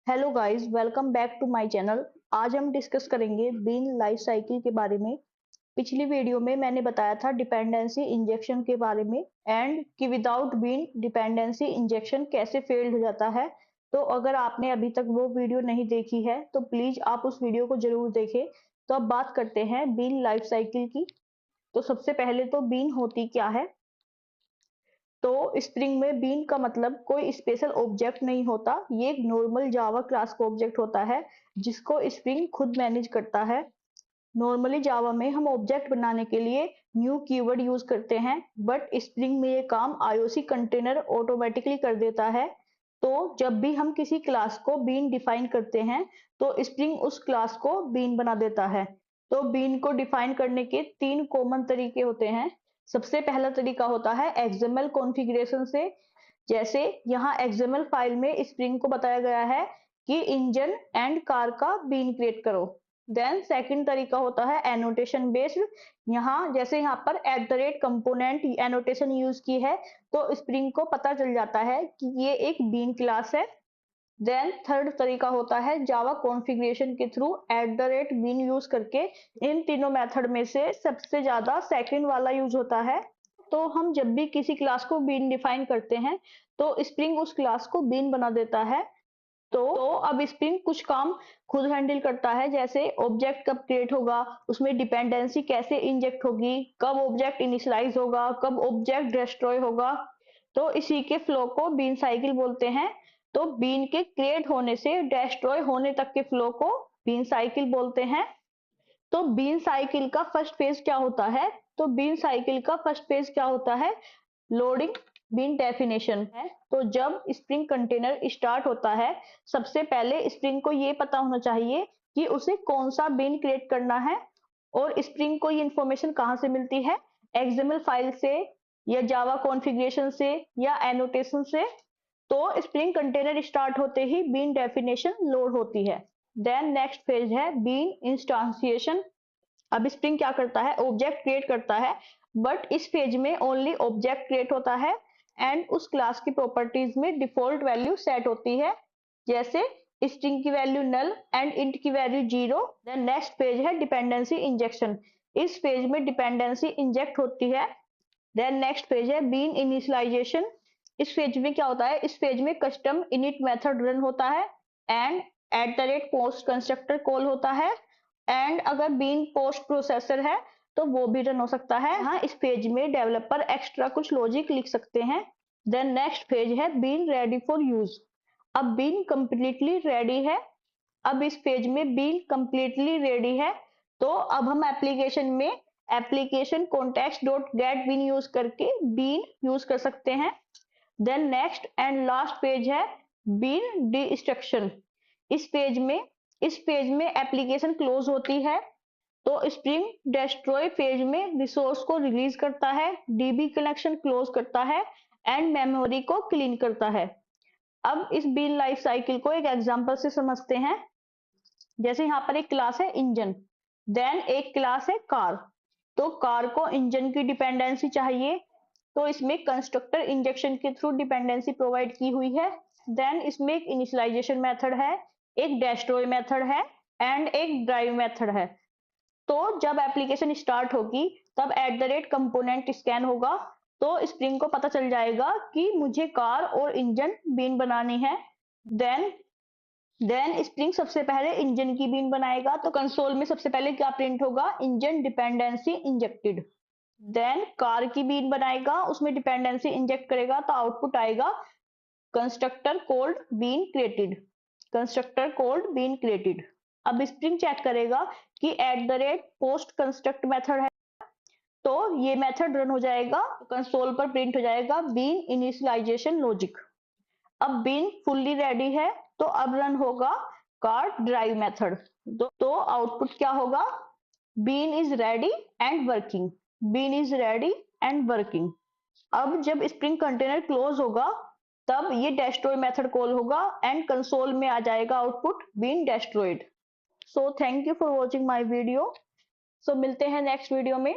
Hello guys, welcome back to my channel. आज हम discuss करेंगे बीन लाइफ साइकिल के बारे में। पिछली वीडियो में मैंने बताया था डिपेंडेंसी इंजेक्शन के बारे में एंड कि विदाउट बीन डिपेंडेंसी इंजेक्शन कैसे फेल्ड हो जाता है। तो अगर आपने अभी तक वो वीडियो नहीं देखी है तो प्लीज आप उस वीडियो को जरूर देखें। तो अब बात करते हैं बीन लाइफ साइकिल की। तो सबसे पहले तो बीन होती क्या है। तो स्प्रिंग में बीन का मतलब कोई स्पेशल ऑब्जेक्ट नहीं होता, ये एक नॉर्मल जावा क्लास का ऑब्जेक्ट होता है जिसको स्प्रिंग खुद मैनेज करता है। नॉर्मली जावा में हम ऑब्जेक्ट बनाने के लिए न्यू कीवर्ड यूज करते हैं, बट स्प्रिंग में ये काम आईओसी कंटेनर ऑटोमेटिकली कर देता है। तो जब भी हम किसी क्लास को बीन डिफाइन करते हैं तो स्प्रिंग उस क्लास को बीन बना देता है। तो बीन को डिफाइन करने के तीन कॉमन तरीके होते हैं। सबसे पहला तरीका होता है एक्सएमएल कॉन्फ़िगरेशन से। जैसे यहाँ एक्सएमएल फाइल में स्प्रिंग को बताया गया है कि इंजन एंड कार का बीन क्रिएट करो। देन सेकंड तरीका होता है एनोटेशन बेस्ड। यहाँ जैसे यहाँ पर कंपोनेंट एनोटेशन यूज की है तो स्प्रिंग को पता चल जाता है कि ये एक बीन क्लास है। देन थर्ड तरीका होता है जावा कॉन्फ़िगरेशन के थ्रू बीन यूज करके। इन तीनों मेथड में से सबसे ज्यादा सेकंड वाला यूज होता है। तो हम जब भी किसी क्लास को बीन डिफाइन करते हैं तो स्प्रिंग उस क्लास को बीन बना देता है। तो अब स्प्रिंग कुछ काम खुद हैंडल करता है, जैसे ऑब्जेक्ट कब क्रिएट होगा, उसमें डिपेंडेंसी कैसे इंजेक्ट होगी, कब ऑब्जेक्ट इनिशियलाइज होगा, कब ऑब्जेक्ट डिस्ट्रॉय होगा। तो इसी के फ्लो को बीन साइकिल बोलते हैं। तो बीन के क्रिएट होने से डिस्ट्रॉय होने तक के फ्लो को बीन साइकिल बोलते हैं। तो बीन साइकिल का फर्स्ट फेज क्या होता है। तो बीन साइकिल का फर्स्ट फेज क्या होता है, लोडिंग बीन डेफिनेशन है। तो जब स्प्रिंग कंटेनर स्टार्ट होता है सबसे पहले स्प्रिंग को ये पता होना चाहिए कि उसे कौन सा बीन क्रिएट करना है। और स्प्रिंग को ये इंफॉर्मेशन कहाँ से मिलती है, एक्सएमएल फाइल से या जावा कॉन्फ़िगरेशन से या एनोटेशन से। तो स्प्रिंग कंटेनर स्टार्ट होते ही बीन डेफिनेशन लोड होती है। देन नेक्स्ट फेज है बीन इंस्टांसिएशन। अब स्प्रिंग क्या करता है, ऑब्जेक्ट क्रिएट करता है, बट इस फेज में ओनली ऑब्जेक्ट क्रिएट होता है एंड उस क्लास की प्रॉपर्टीज में डिफॉल्ट वैल्यू सेट होती है, जैसे स्ट्रिंग की वैल्यू नल एंड इंट की वैल्यू 0। देन नेक्स्ट पेज है डिपेंडेंसी इंजेक्शन। इस पेज में डिपेंडेंसी इंजेक्ट होती है। देन नेक्स्ट पेज है बीन इनिशियलाइजेशन। इस पेज में क्या होता है, इस पेज में कस्टम इनिट मेथड रन होता है एंड पोस्ट कंस्ट्रक्टर कॉल होता है। एंड अगर बीन पोस्ट प्रोसेसर है तो वो भी रन हो सकता है। हाँ, इस पेज में डेवलपर एक्स्ट्रा कुछ लॉजिक लिख सकते हैं। देन नेक्स्ट पेज है बीन रेडी फॉर यूज। अब बीन कंप्लीटली रेडी है। अब इस पेज में बीन कंप्लीटली रेडी है। तो अब हम एप्लीकेशन में application context dot get bean use करके बीन यूज कर सकते हैं। Then next and last page है बीन डिस्ट्रक्शन। इस पेज में एप्लीकेशन क्लोज होती है। तो स्प्रिंग डेस्ट्रॉय फेज में रिसोर्स को रिलीज करता है, डीबी कनेक्शन क्लोज करता है एंड मेमोरी को क्लीन करता है। अब इस बीन लाइफ साइकिल को एक एग्जांपल से समझते हैं। जैसे यहाँ पर एक क्लास है इंजन, देन एक क्लास है कार। तो कार को इंजन की डिपेंडेंसी चाहिए, तो इसमें कंस्ट्रक्टर इंजेक्शन के थ्रू डिपेंडेंसी प्रोवाइड की हुई है। देन इसमें एक इनिशियलाइजेशन मेथड है, एक डेस्ट्रॉय मेथड है एंड एक ड्राइव मेथड है। तो जब एप्लीकेशन स्टार्ट होगी तब कंपोनेंट स्कैन होगा, तो स्प्रिंग को पता चल जाएगा कि मुझे कार और इंजन बीन बनानी है। देन स्प्रिंग सबसे पहले इंजन की बीन बनाएगा। तो कंसोल में सबसे पहले क्या प्रिंट होगा, engine dependency injected. Then car की बीन बनाएगा, उसमें डिपेंडेंसी इंजेक्ट करेगा तो आउटपुट आएगा constructor called bean created. Constructor called bean created. अब स्प्रिंग चेक करेगा कि पोस्ट कंस्ट्रक्ट मेथड है, तो ये मेथड रन हो जाएगा, कंसोल पर प्रिंट हो जाएगा बीन इनिशियलाइजेशन लॉजिक। अब बीन फुल्ली रेडी है तो अब रन होगा कार ड्राइव मेथड। तो आउटपुट क्या होगा, bean is ready and working. Bean is ready and working. अब जब स्प्रिंग कंटेनर क्लोज होगा तब ये डेस्ट्रॉय मेथड कॉल होगा एंड कंसोल में आ जाएगा output bean destroyed. So thank you for watching my video. So मिलते हैं नेक्स्ट वीडियो में।